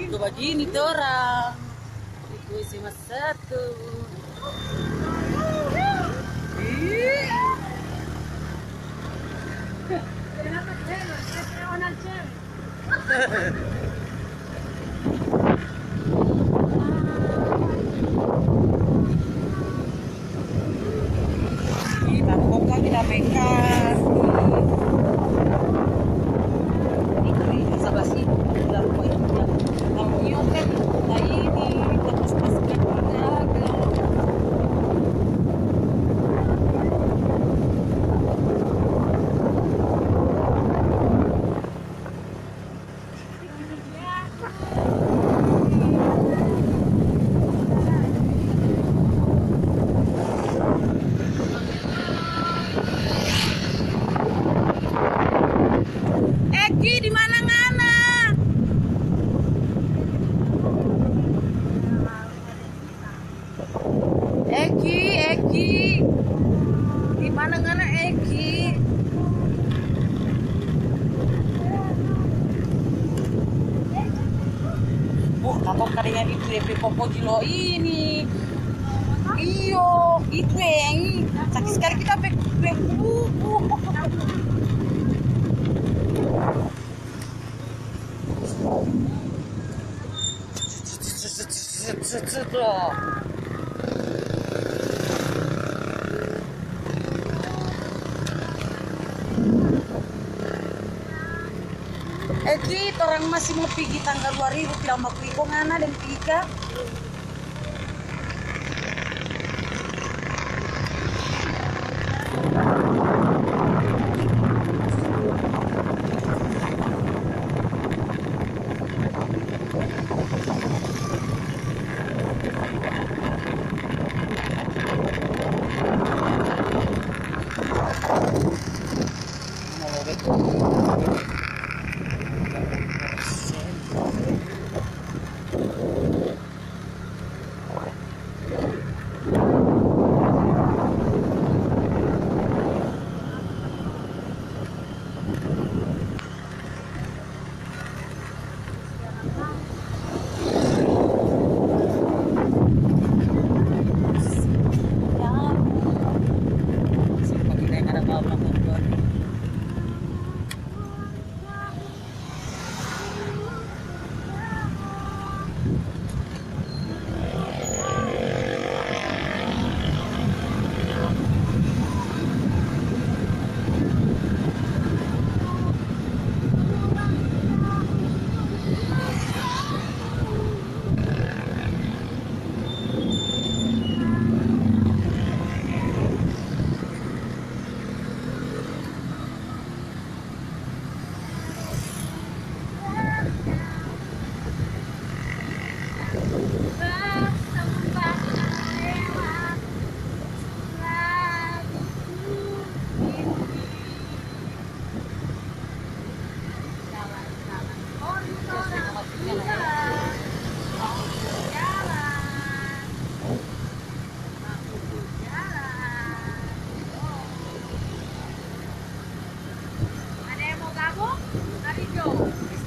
Itu begini tuh orang. Itu SMA 1. Ih. Ih, mabok kan kita pekan. Itu di sebelah sini, sebelah rumah itu yang kalau nyium kan, nah ini lepas-lepaskan penjaga. Eki di mana ngana? Eki, di mana ngana Eki? Kapok kalian itu DP popo jilo ini. Iyo, itu yang sakit sekali kita buku. Eki, orang masih mau pergi tanggal 2000 tidak mau pergi ngana dan pergi kah?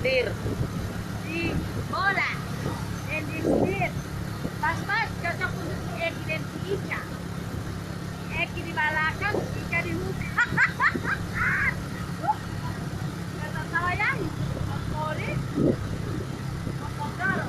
Istir. Di bola dan di speed pas-pas cocok untuk Eki dan si Ika. Eki di belakang, Ika di muka. Kata salah ya, motorin, motor.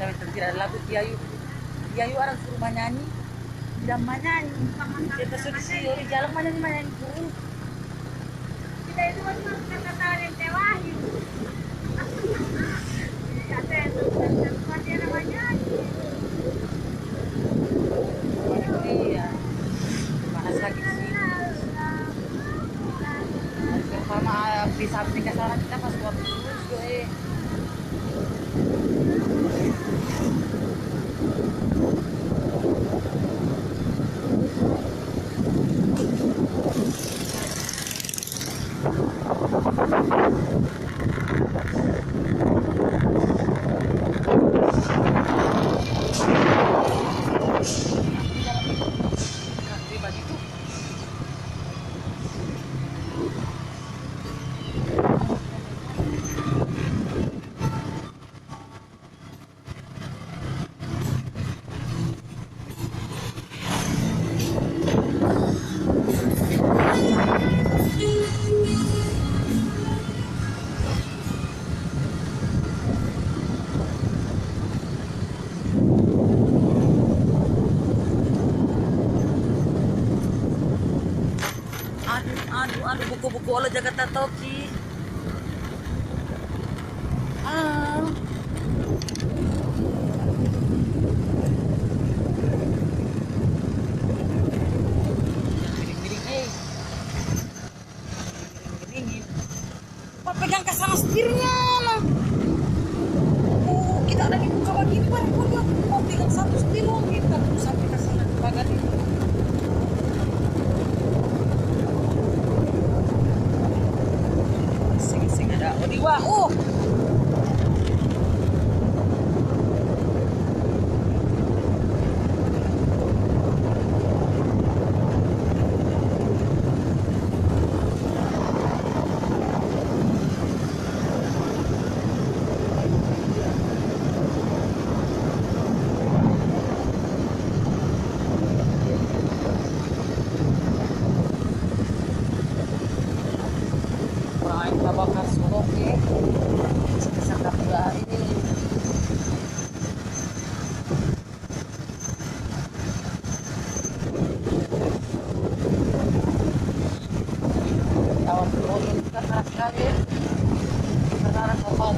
Kami terkira lagu Tiayu orang suruh menyanyi, tidak menyanyi. Kita sudah di jalan menyanyi terus. Kita itu cuma kata-kata yang tewahin. Kata itu bukan dia namanya. Iya. Panas lagi sih. Pertama bisa aplikasi kita pas waktu terus, bola Jakarta Toki. Ah. Miring-miring. Pak pegang ke sana setirnya, nah. Kita ada dibuka begini, Pak. Mau pegang satu setir, kita terus sampai ke sana pagar ini. Sing ada Odiwa. Kita bakar surok ya. Bisa kapal ini. Kawan turun kita keras sekali. Sekarang kapal.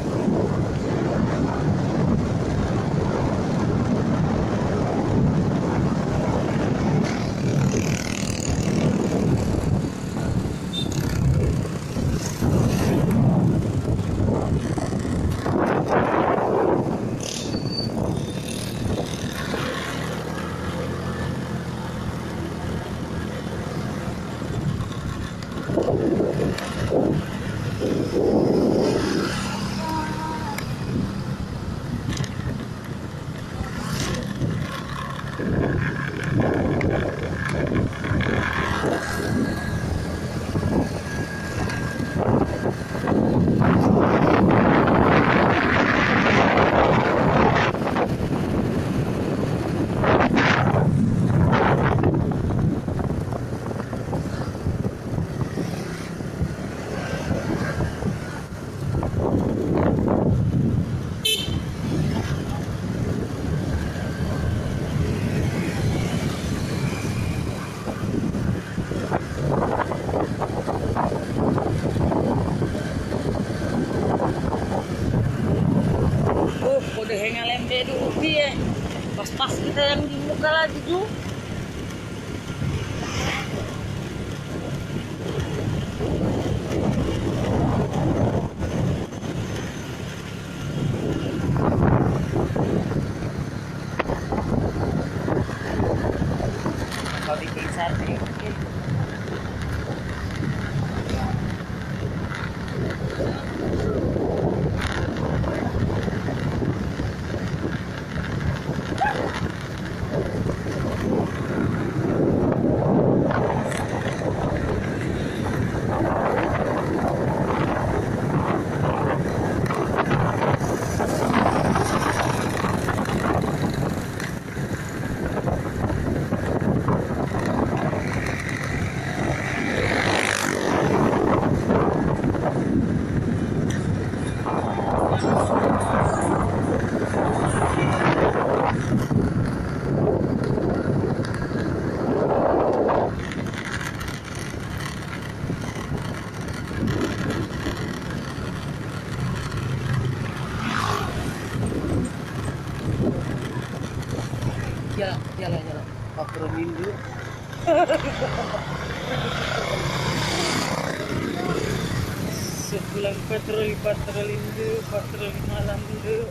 Udah ngelembe dulu dia. Pas-pas kita yang di muka lagi tuh. Kalau dipisah sedikit. Jalan. Patronin dulu. Sepulang patroli dulu, patroli malam dulu.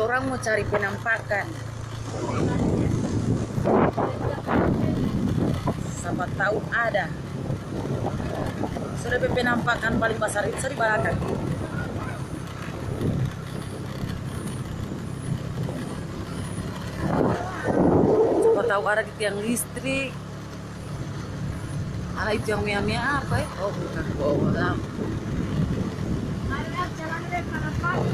orang mau cari penampakan. Siapa tahu ada. Sudah penampakan paling besar itu di belakang. Siapa tahu ada di tiang listrik. Ada itu yang mia-mia apa ya? Oh bukan, bohong. Ada jalan deh para pagi.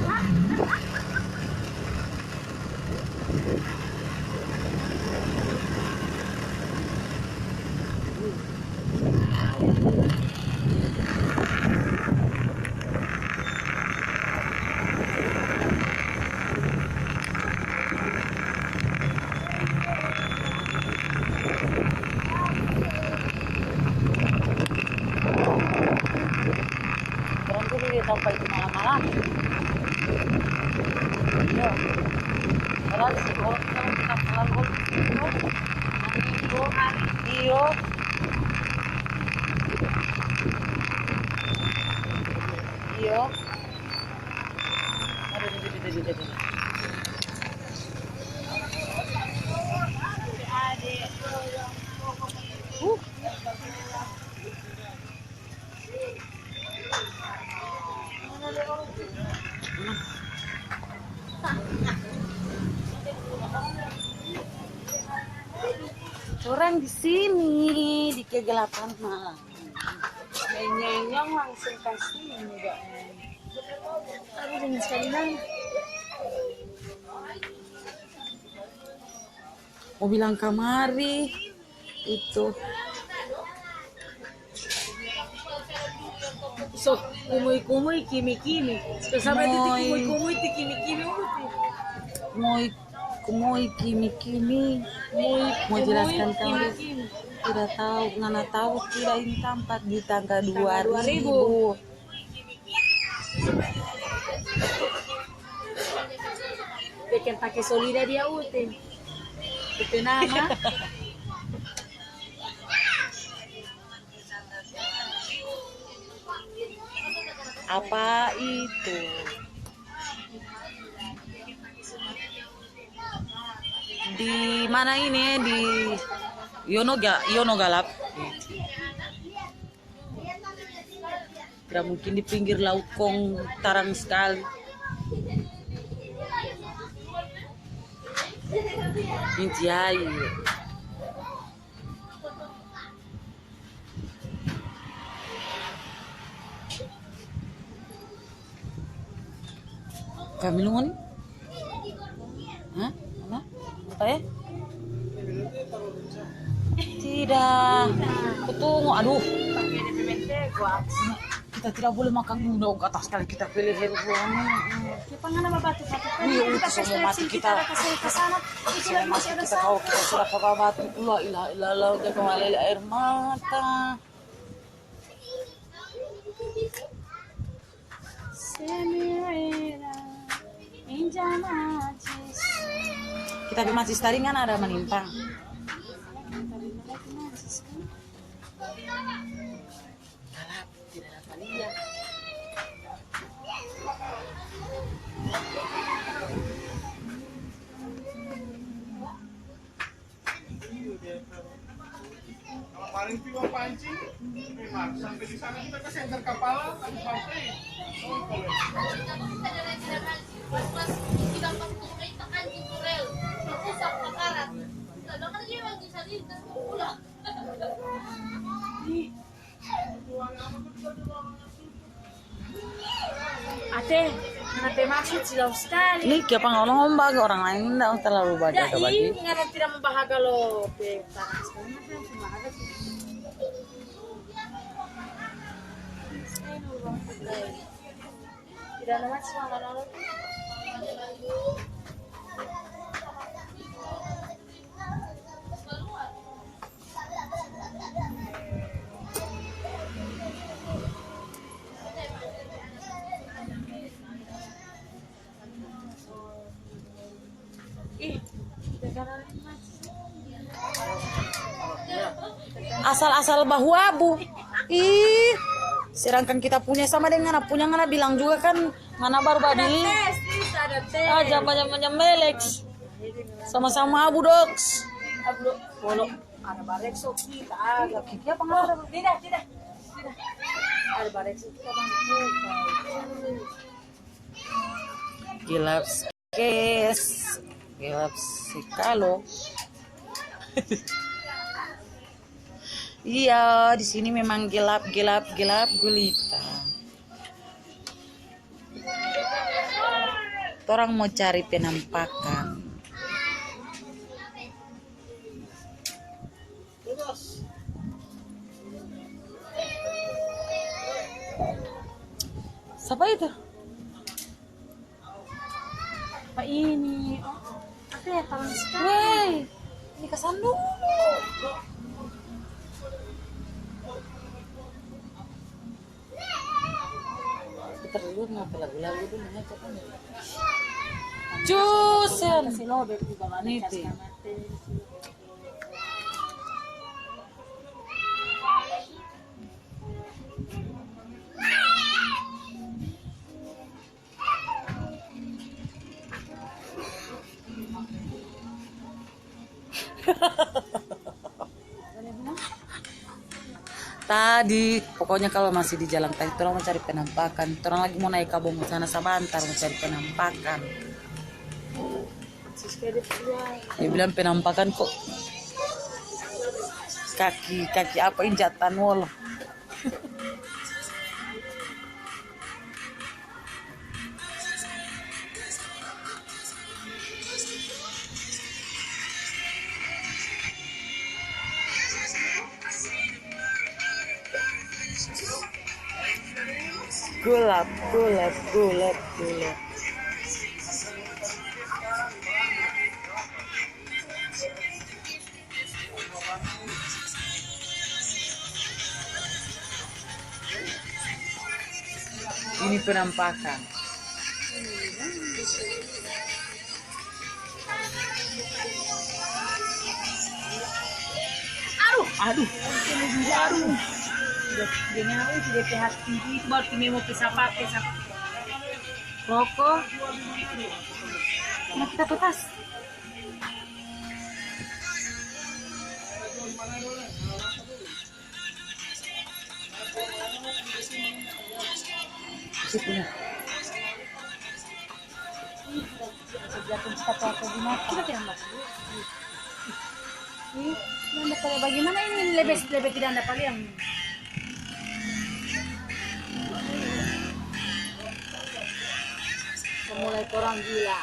Orang tuh dia sampai itu malam-malam. Iya. Padahal si orang kalau kita pulang itu iyo. Iyo. Aduh. Orang di sini di kegelapan malam. Nyenyong langsung kasih enggak. Aduh dingin sekali nang. Mau bilang kamari itu. So, kumui kimi. Sampai titik kumui kimi uti. Kumoi kimi. Mau jelaskan kami tidak tahu, ngana tahu tidak ini tempat di tangga 2000. Bikin pakai solida dia uti. Itu nama. Apa itu? Di mana ini? Di Yono Galap. Tidak mungkin di pinggir laut Kong, tarang sekali. Intiai. Kami lungon? Hah? Apa ya? Tidak. Kutunggu. Aduh. Kita tidak boleh makan dulu ke atas kali kita pilih hewan. Kita ngana batu. Itu semua mati kita. Semua mati kita kalau kita sudah pakai batu. La ilaha illallah. Jaga malele air mata. Kita di masjid tadi kan ada menimpang. Galap, tidak dapat lihat. Paling tiba pancing, memang sampai di sana kita ke senter kapal, habis sampai. Ate maksud silau sekali. Ini siapa ngomong bagi orang lain tidak terlalu baca Ya bagi. ini ngana tidak membahagia lo. Panas sekali cuma ada sih. Tidak ada macam mana. Asal-asal bahu abu. Ih, sedangkan kita punya sama dengan punya ngana bilang juga kan ngana baru badi. Ada Zaman-zamannya Melex. Sama-sama Abu Doks. Kalau ada barekso kita agak Kiki apa nggak ada? tidak. Ada barekso kita masuk. Gelap kes. Gelap sekalo. Iya, di sini memang gelap gulita. Orang mau cari penampakan. Siapa itu? Apa ini? Oh, apa ya tangan sekali? Wey, ini kesan dulu. Kita dulu ngapa lagu-lagu dulu ngecek kan. Jusen. Si Lobet juga mana Niti. Tadi pokoknya kalau masih di jalan tadi orang mau cari penampakan. Orang lagi mau naik kabung sana sebentar mau cari penampakan. Dia bilang penampakan kok kaki apa injatan wall. Gulap. Ini penampakan. Aduh. Dengan itu DPH tinggi itu baru kita mau pisah pakai rokok. Nah kita petas. Sipunya. Kita tidak masuk. Ini bagaimana ini lebih tidak ada kalian. Mulai orang gila.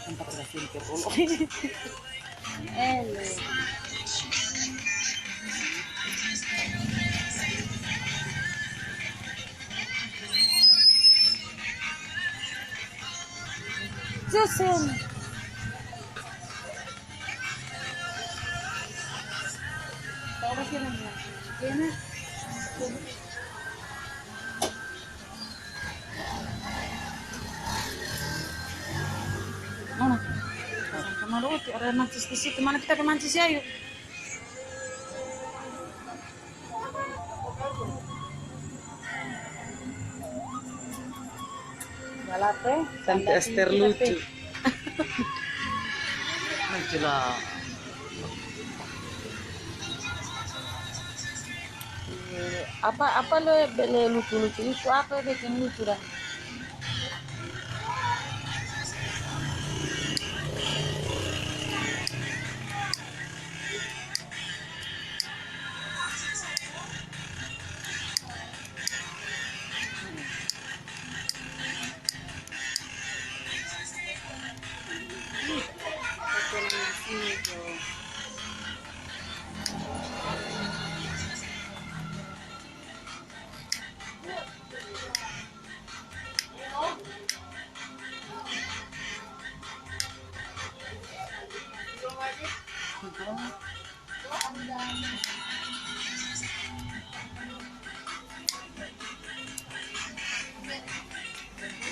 Nampak sudah simpir dulu. Jusen. Tahu sih namanya. Gimana? Mana? Kemana dulu? Ada mancis di situ. Mana kita ke mancis ya? Yuk. Galate. Tante Esther lucu. Lucu lah. Apa lo lucu itu apa yang bikin lucu dah?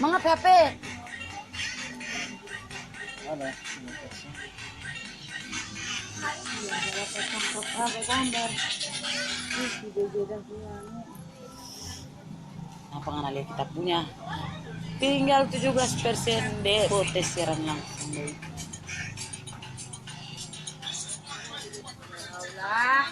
Mangap HP. Ada. Ada gambar. Apa nggak lihat kita punya? Tinggal 17% deh, tes siaran langsung. Lah.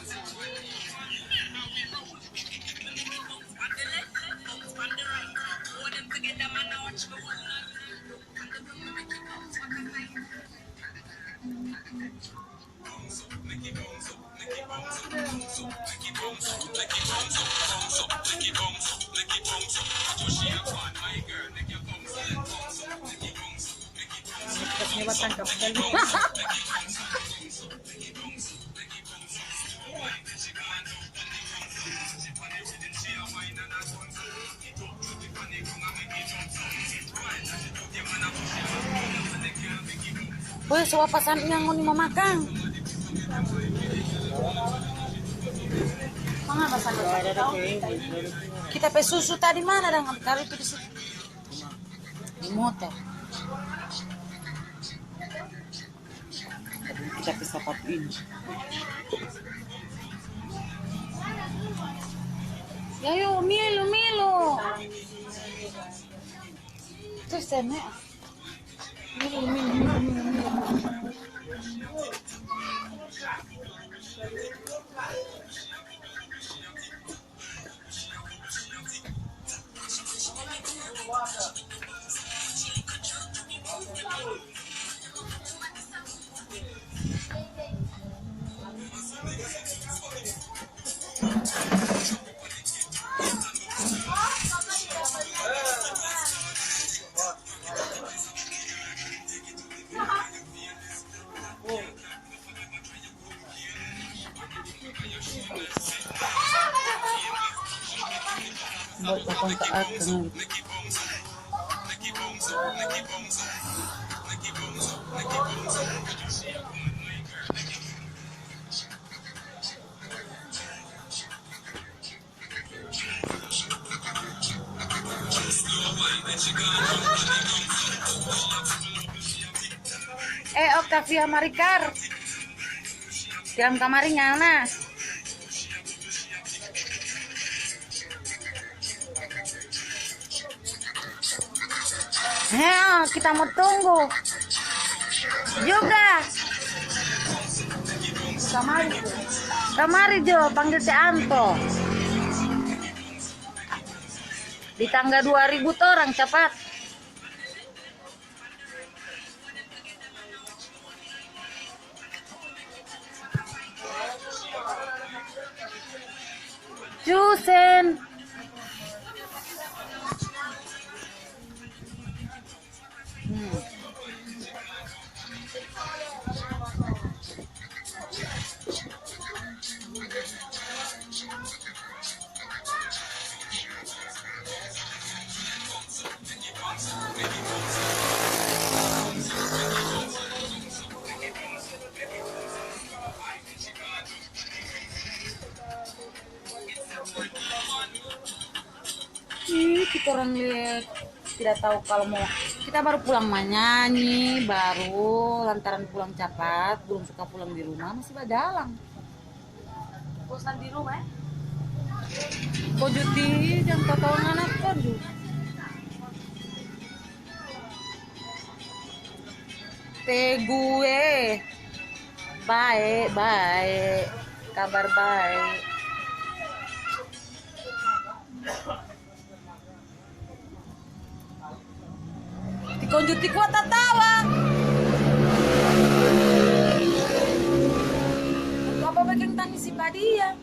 Hebat tangkap sekali. Woi, suap pasan yang mau makan. Mana pasan? Kita pe susu tadi mana dong? Kalau itu di situ. Di motor. Kita bisa pakai ini. Ya yuk, Milo. Terus sana. Milo. Buat kontak aku. Octavia Marikar. Dalam kamari nyala. Ya, kita mau tunggu. Juga. Kamari Jo, panggil Teh Anto. Di tangga 2000 orang cepat. Jusen. Kita orang lihat tidak tahu kalau mau kita baru pulang menyanyi baru lantaran pulang cepat belum suka pulang di rumah masih badalang bosan di rumah kok juti jangan tahu anak kan gue baik kabar baik. Konjuti kuat tawa. Apa bagian tangis si Padia?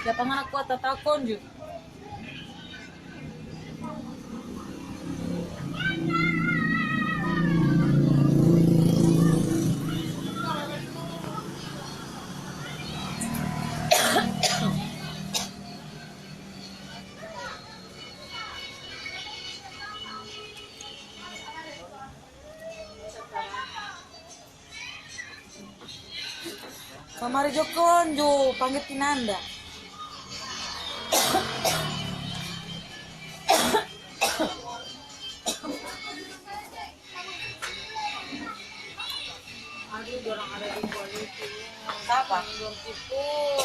Siapa anak kuat tawa konjut? Kamari Jokonjo, panggil Tinanda. Betul.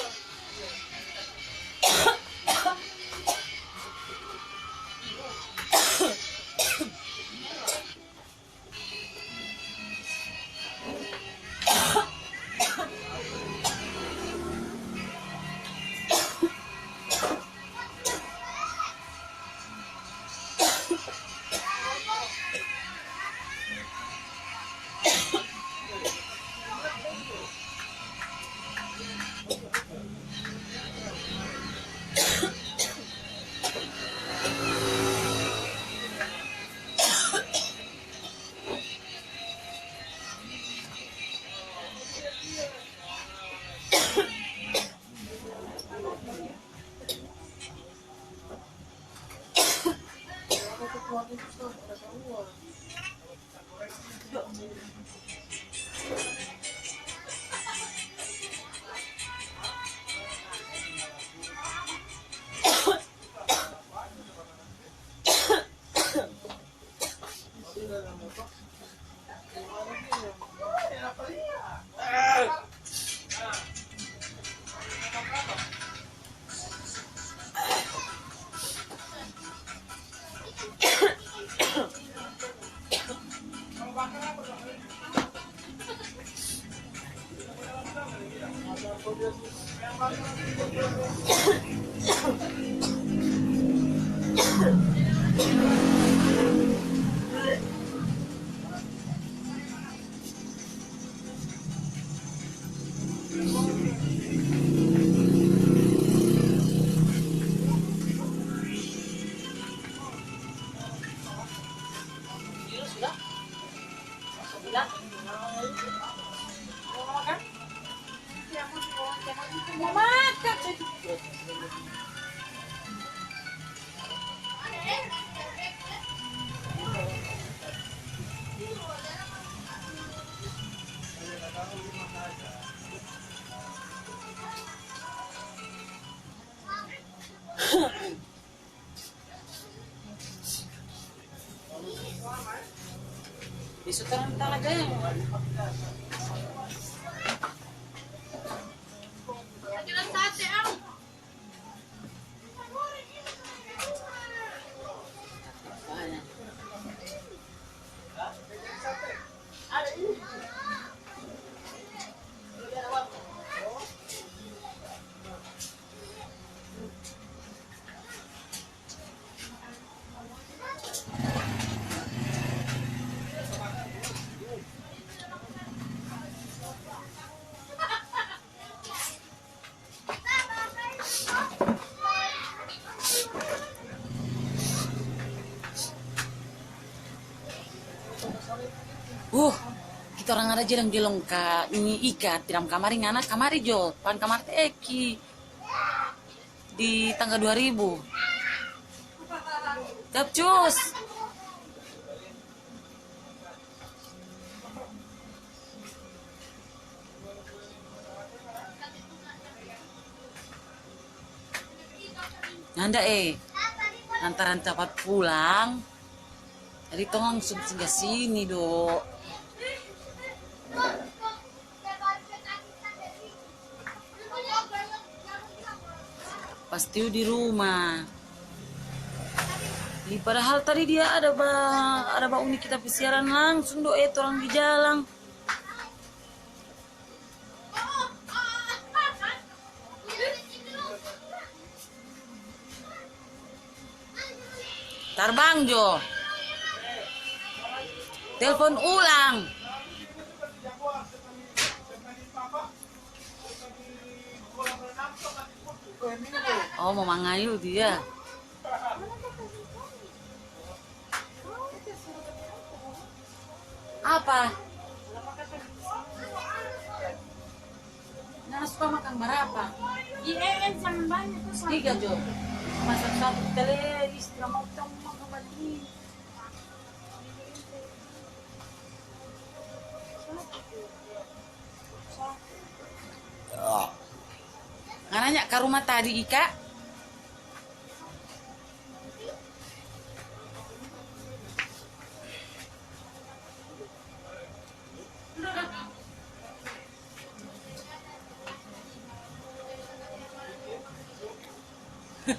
Sudah? Sudah? Mau makan? Mau makan? Besok terang aja ya. Kita orang ada jalan jelong ka ini ikat di dalam kamar anak kamari jo pan kamar teki di tangga 2000 capcus nanda lantaran cepat pulang jadi tong langsung singgah sini dok. Pasti di rumah. Padahal tadi dia ada ba unik kita pesiaran langsung do orang di jalan. Tarbang Jo. Telepon ulang. Oh, mau mangayu dia. Apa? Nana suka makan berapa? Iya, jangan banyak tuh. 3 Jo. Masak satu tele istri mau makan banyak. Nggak nanya ke rumah tadi Ika? Uh,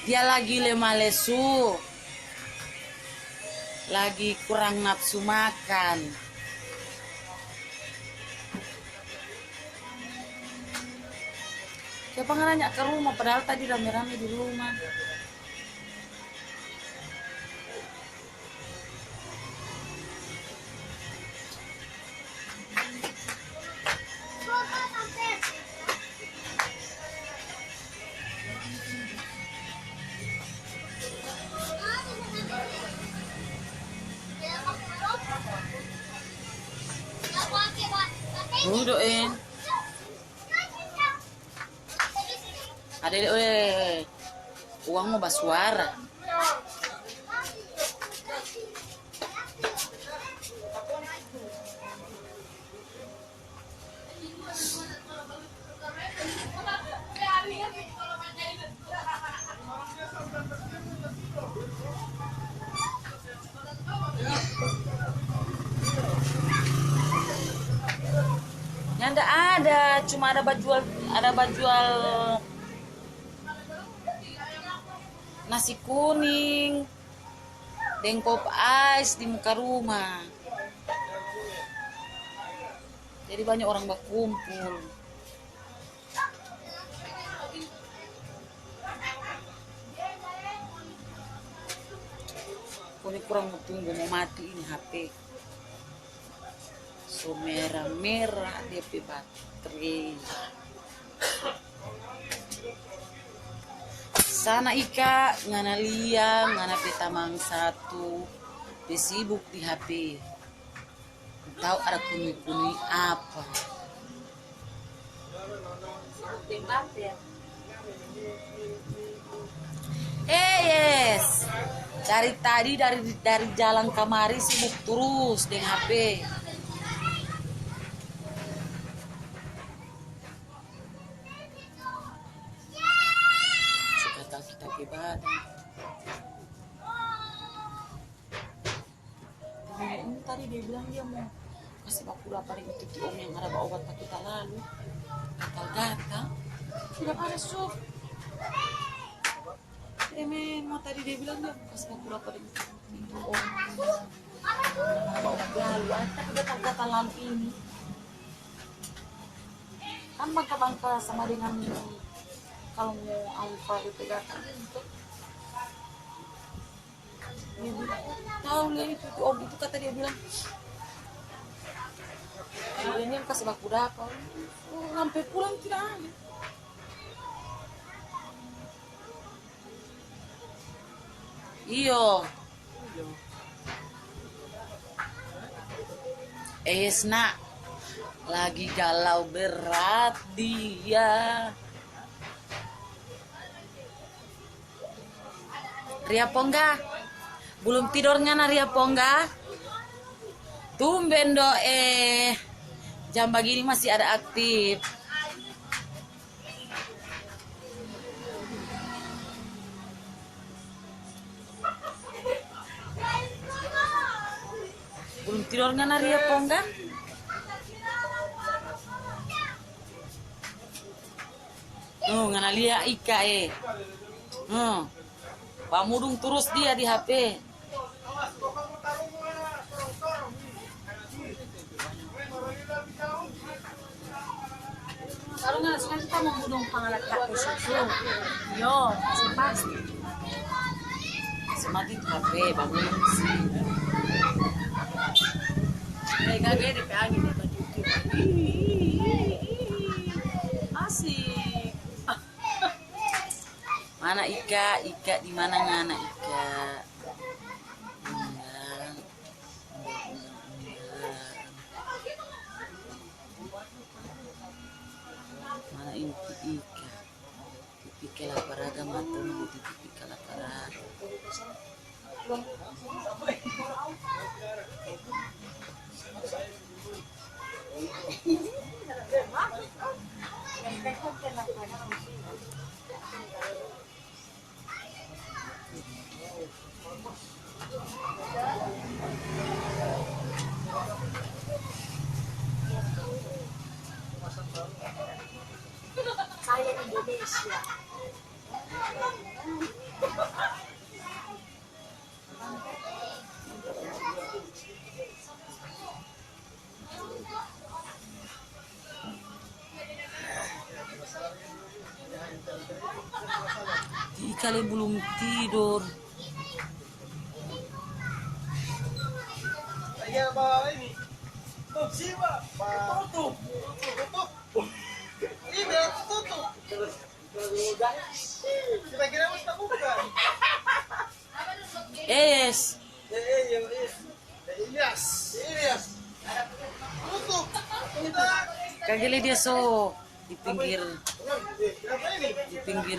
dia lagi lemah lesu, lagi kurang nafsu makan. Siapa nanya ke rumah, padahal tadi rame-rame di rumah. Duduin. Ada uang mau basuara. Ya enggak ada, cuma ada bajual nasi kuning, dengkop ais di muka rumah. Jadi banyak orang berkumpul. Ini kurang mau tunggu, mau mati ini HP. So merah-merah DP baterai. Sana Ika ngana lia ngana petamang satu sibuk di HP. Tahu ada kuning-kuning apa? Yes. Dari tadi dari jalan kamari sibuk terus dengan HP. Kita ke badan. Ini tadi dia bilang dia mau kasih baku lapar itu di om yang ada obat kita lalu. Gatal-gatal. Tidak ada sup. Mau tadi dia bilang dia mau kasih baku lapar itu om. Ada obat lalu. Tapi gatal-gatal lalu ini. Kan bangka-bangka sama dengan kalau mau alfa itu gatal gitu. Dia bilang, tahu lihat itu om itu kata dia bilang. Ini yang kasih baku dapat. Sampai pulang tidak ada. Iyo. Esna lagi galau berat dia. Ria Pongga, belum tidurnya na Ria Pongga? Tumben do jam begini masih ada aktif. Belum tidurnya na Ria Pongga? Ngana lia Ika pamudung terus dia di HP. Kalau nggak sekarang kita mau mudung pangalat HP susu. Yo, masih pasti. Semakin HP bangun sih. Kayak gede DP angin di baju itu. Asik. Mana Ika? Ika di mana ngana Ika? Mana inti Ika? Ika laparaga mata nunggu Ika laparaga. Ika le belum tidur. Iya, Pak, ini. Tutup sih, Pak. Tutup. Tutup. Ini harus tutup. Kira-kira harus tak buka. Yes. Ilyas. Tutup. Kita. Kagile dia so di pinggir Berapa ini?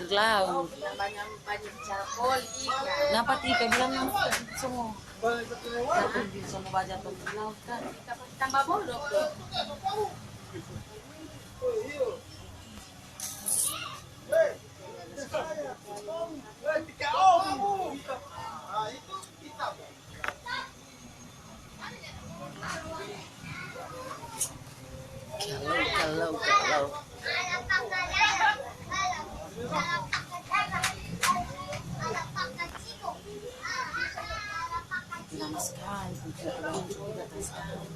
laut. Banyak charcoal ikan. Kenapa Tika bilang semua? Balik ke lewat. Jangan di semua baca tuh di laut kan. Tambah bodoh tuh. Oh, iya. Tika, kamu. Ah, itu kita. Kalau. Lama sekali, tidak sekali.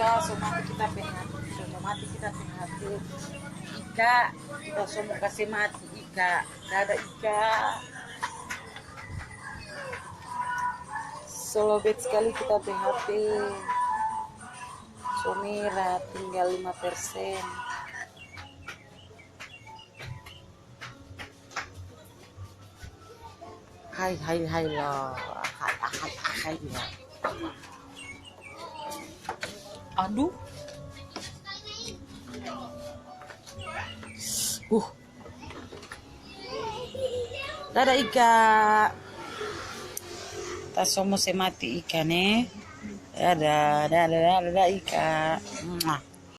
Sudah mati kita PHP. Ika, kita semua kasih mati Ika. Gak ada Ika. Solobet sekali kita PHP. Somira tinggal 5%. Hai lah. Hai lah. Aduh. Dadah Ika. Tak semua semati ikan Dadah Ika. Mwah.